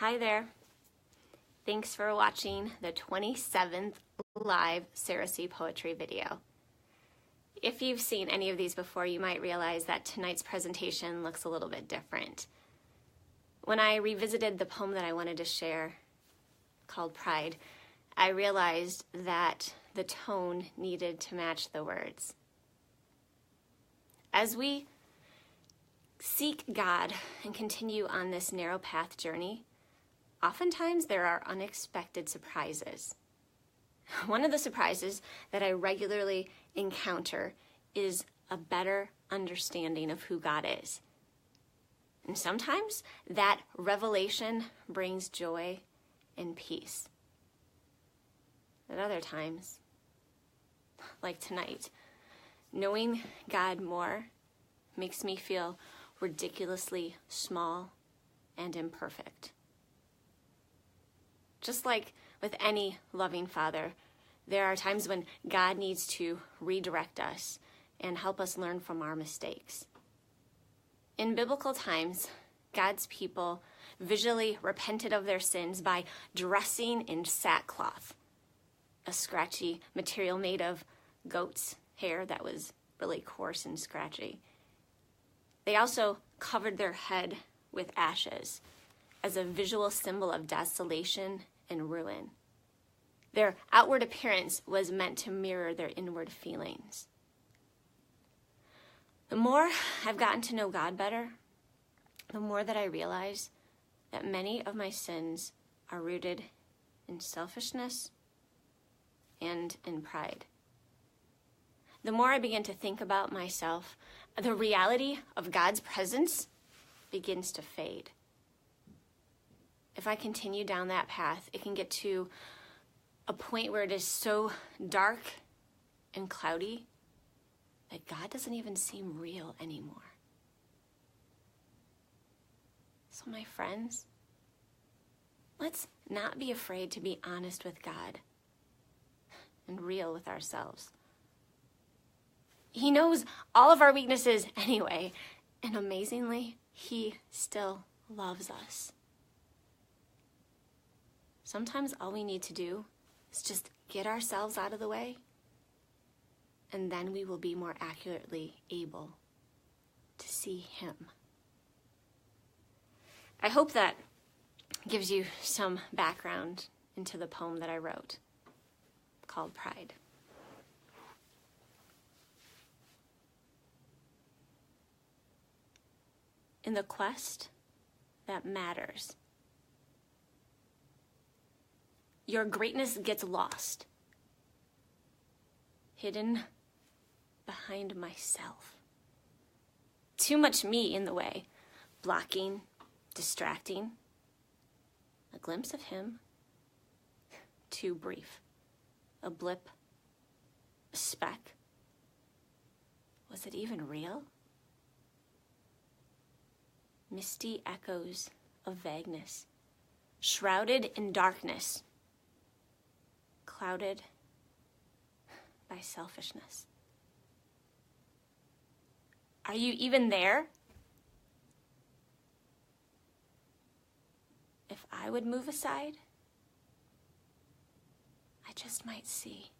Hi there. Thanks for watching the 27th live Sarah C. Poetry video. If you've seen any of these before, you might realize that tonight's presentation looks a little bit different. When I revisited the poem that I wanted to share, called Pride, I realized that the tone needed to match the words. As we seek God and continue on this narrow path journey, oftentimes there are unexpected surprises. One of the surprises that I regularly encounter is a better understanding of who God is. And sometimes that revelation brings joy and peace. At other times, like tonight, knowing God more makes me feel ridiculously small and imperfect. Just like with any loving father, there are times when God needs to redirect us and help us learn from our mistakes. In biblical times, God's people visually repented of their sins by dressing in sackcloth, a scratchy material made of goat's hair that was really coarse and scratchy. They also covered their head with ashes as a visual symbol of desolation and ruin. Their outward appearance was meant to mirror their inward feelings. The more I've gotten to know God better, the more that I realize that many of my sins are rooted in selfishness and in pride. The more I begin to think about myself, the reality of God's presence begins to fade. If I continue down that path, it can get to a point where it is so dark and cloudy that God doesn't even seem real anymore. So my friends, let's not be afraid to be honest with God and real with ourselves. He knows all of our weaknesses anyway, and amazingly, He still loves us. Sometimes all we need to do is just get ourselves out of the way, and then we will be more accurately able to see Him. I hope that gives you some background into the poem that I wrote called Pride. In the quest that matters, your greatness gets lost, hidden behind myself. Too much me in the way, blocking, distracting. A glimpse of Him, too brief. A blip, a speck. Was it even real? Misty echoes of vagueness, shrouded in darkness, clouded by selfishness. Are you even there? If I would move aside, I just might see.